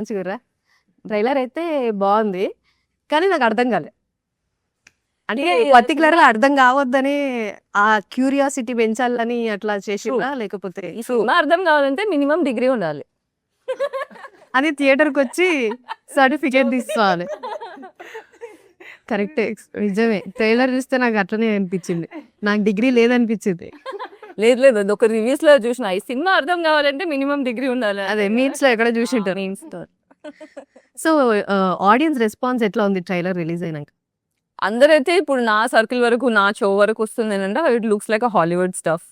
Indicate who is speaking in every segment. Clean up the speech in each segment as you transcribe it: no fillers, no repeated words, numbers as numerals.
Speaker 1: మంచిగుర్రా trailer అయితే బాగుంది కానీ నాకు అర్థం కాలే అంటే పర్టికులర్ గా అర్థం కావద్దని ఆ క్యూరియాసిటీ పెంచాలని అట్లా చేసిరా లేకపోతే
Speaker 2: ఈ సినిమా అర్థం కావాలంటే మినిమం డిగ్రీ ఉండాలి.
Speaker 1: అది థియేటర్ కి వచ్చి సర్టిఫికేట్ తీసుకోవాలి. కరెక్టే, నిజమే. ట్రైలర్ చూస్తే నాకు అట్లనే అనిపించింది, నాకు డిగ్రీ లేదనిపించింది.
Speaker 2: లేదు అది ఒక రివ్యూస్ లో చూసిన. ఈ సినిమా అర్థం కావాలంటే మినిమం డిగ్రీ ఉండాలి.
Speaker 1: అదే మీమ్స్ లో ఎక్కడ చూసింటారు.
Speaker 2: మీన్స్ తో
Speaker 1: సో ఆడియన్స్ రెస్పాన్స్ ఎట్లా ఉంది ట్రైలర్ రిలీజ్ అయినాక?
Speaker 2: అందరైతే ఇప్పుడు నా సర్కిల్ వరకు, నా షో వరకు వస్తుంది ఏంటంటే it looks like Hollywood stuff.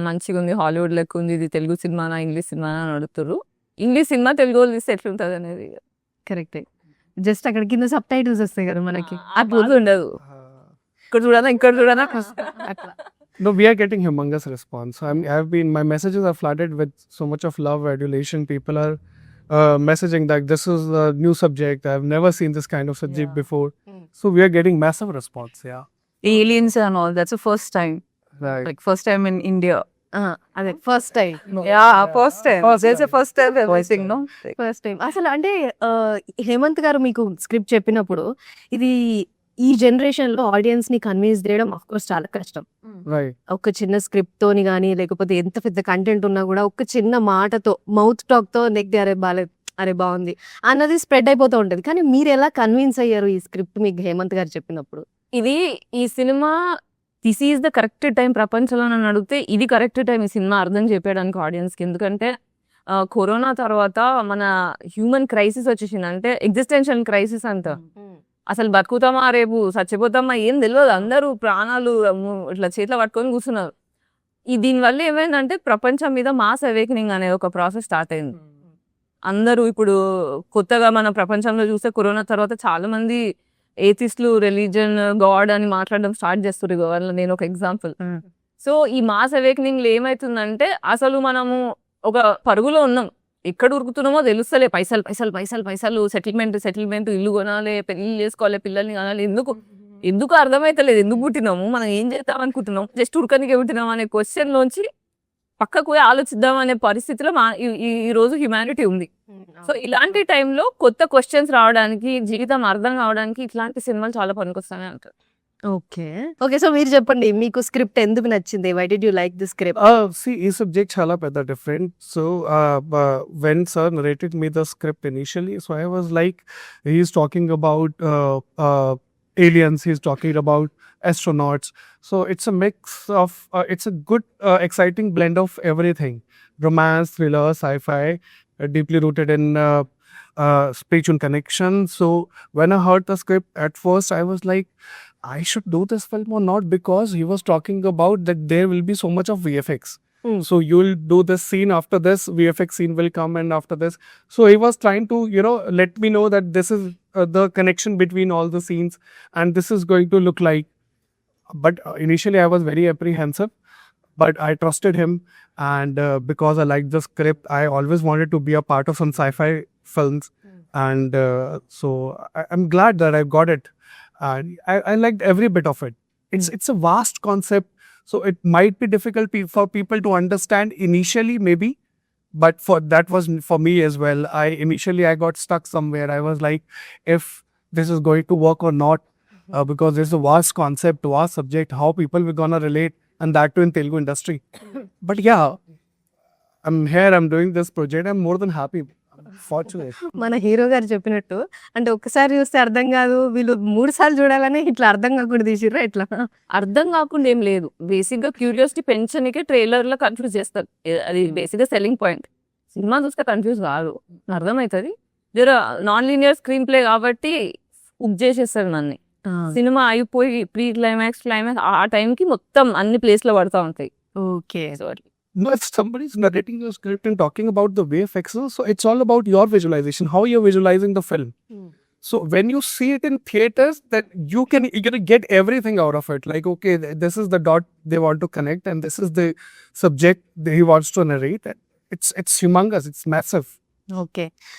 Speaker 2: మంచిగా ఉంది, హాలీవుడ్ లెక్క ఉంది. ఇది తెలుగు సినిమానా ఇంగ్లీష్ సినిమానా అని అడుగుతారు. ఇంగ్లీష్ సినిమా తెలుగు వాళ్ళు తీస్తే ఎట్లుంటది అనేది.
Speaker 1: కరెక్టే, జస్ట్ అక్కడ కింద సబ్ టైటిల్స్ వస్తాయి కదా మనకి,
Speaker 2: ఆ బుద్ధి ఉండదు. ఇక్కడ చూడనా ఇక్కడ చూడనా అట్లా.
Speaker 3: No, we are getting humongous response. My messages are flooded with so much of love, adulation. People are messaging that this is a new subject. I've never seen this kind of subject before. So we are getting massive response. Yeah.
Speaker 4: Aliens and all, that's the first time.
Speaker 3: Right.
Speaker 4: Like first time in India.
Speaker 1: అదే first time.
Speaker 4: Yeah, first time. There's a first time voicing, no?
Speaker 1: First time అసలు అంటే హేమంత్ గారు మీకు script చెప్పినప్పుడు ఇది ఈ generation లో audience ని కన్విన్స్ చేయడం ఆఫ్ కోర్స్ చాలా కష్టం.
Speaker 3: Right.
Speaker 1: ఒక చిన్న స్క్రిప్ట్ తోని కానీ లేకపోతే ఎంత పెద్ద కంటెంట్ ఉన్నా కూడా ఒక చిన్న మాటతో మౌత్ టాక్ తో నెక్కి అరే బాగుంది అన్నది స్ప్రెడ్ అయిపోతూ ఉంటది. కానీ మీరు ఎలా కన్విన్స్ అయ్యారు ఈ స్క్రిప్ట్ మీకు హేమంత్ గారు చెప్పినప్పుడు?
Speaker 2: ఈ cinema this is the correct time ప్రపంచంలో నన్ను అడిగితే ఇది కరెక్ట్ టైం ఈ సినిమా అర్థం చెప్పడానికి ఆడియన్స్కి. ఎందుకంటే కరోనా తర్వాత మన హ్యూమన్ క్రైసిస్ వచ్చేసింది, అంటే ఎగ్జిస్టెన్షియల్ క్రైసిస్ అంతా. అసలు బతుకుతామా రేపు చచ్చిపోతామా ఏం తెలియదు. అందరూ ప్రాణాలు ఇట్లా చేతిలో పట్టుకొని కూర్చున్నారు. దీనివల్ల ఏమైందంటే ప్రపంచం మీద మాస్ అవేకనింగ్ అనే ఒక ప్రాసెస్ స్టార్ట్ అయింది. అందరూ ఇప్పుడు కొత్తగా మన ప్రపంచంలో చూస్తే కరోనా తర్వాత చాలా మంది ఏథిస్టులు రిలీజన్ గాడ్ అని మాట్లాడడం స్టార్ట్ చేస్తారు. వాళ్ళ నేను ఒక ఎగ్జాంపుల్. సో ఈ మాస్ అవేకనింగ్ లో ఏమైతుందంటే అసలు మనము ఒక పరుగులో ఉన్నాం, ఎక్కడ ఉరుకుతున్నామో తెలుస్తలే. పైసలు పైసలు పైసలు పైసలు, సెటిల్మెంట్, ఇల్లు కొనాలి, పెళ్లి చేసుకోవాలి, పిల్లల్ని కొనాలి. ఎందుకు అర్థమైతలేదు, ఎందుకు పుట్టినాము, మనం ఏం చేద్దాం అనుకుంటున్నాం, జస్ట్ ఉరకనికి పుట్టినాం అనే క్వశ్చన్ లోంచి పక్కకు పోయి ఆలోచిద్దాం అనే పరిస్థితిలో ఈ రోజు హ్యుమానిటీ ఉంది. సో ఇలాంటి టైంలో కొత్త క్వశ్చన్స్ రావడానికి, జీవితం అర్థం కావడానికి ఇట్లాంటి సినిమాలు చాలా పనికొస్తానే అంటారు.
Speaker 1: ఓకే సో మీరు చెప్పండి, మీకు స్క్రిప్ట్ ఎందుకు నచ్చింది? Why did you like the script?
Speaker 3: See, ఈ subject చాలా పెద్ద different. So when sir narrated me the script initially, so I was like, he's talking about aliens, he's talking about astronauts. So it's a mix of, it's a good, exciting blend of everything. Romance, thriller, sci-fi, deeply rooted in spiritual connection. So when I heard the script, at first I was like, I should do this film or not, because he was talking about that there will be so much of VFX. So you'll do this scene, after this VFX scene will come, and after this. So he was trying to, let me know that this is the connection between all the scenes and this is going to look like. But initially I was very apprehensive, but I trusted him, and because I liked the script, I always wanted to be a part of some sci-fi films. And so I'm glad that I got it. And I liked every bit of it. It's a vast concept, so it might be difficult for people to understand initially, maybe, but that was for me as well. I got stuck somewhere. I was like, if this is going to work or not, because there's a vast concept, vast subject, how people were gonna relate, and that too in Telugu industry. But yeah, I'm here, I'm doing this project, I'm more than happy. Fortunate.
Speaker 1: మన hero గారు చెప్పినట్టు అంటే ఒక్కసారి చూస్తే అర్థం కాదు, వీళ్ళు 3 సార్లు చూడాలని ఇట్లా అర్థం కాకుండా తీసిర్రా ఇట్లా?
Speaker 2: అర్థం కాకుండా ఏం లేదు. బేసిక్ గా క్యూరియాసిటీ పెంచనికే ట్రైలర్ లో కన్ఫ్యూజ్ చేస్తారు. అది బేసిక్ గా సెల్లింగ్ పాయింట్. సినిమా చూస్తే కన్ఫ్యూజ్ కాదు, అర్థమవుతుంది. నాన్ లీనియర్ స్క్రీన్ ప్లే కాబట్టి బుక్ చేసేస్తారు నన్ను. సినిమా అయిపోయి ప్రీ క్లైమాక్స్ ఆ టైంకి మొత్తం అన్ని ప్లేస్ లో పడతా ఉంటాయి.
Speaker 1: Okay
Speaker 3: No, if somebody's narrating your script and talking about the VFX, so it's all about your visualization, how you're visualizing the film. So when you see it in theaters, that you're gonna get everything out of it. Like, okay, this is the dot they want to connect, and this is the subject that he wants to narrate. It's humongous. It's massive.
Speaker 1: Okay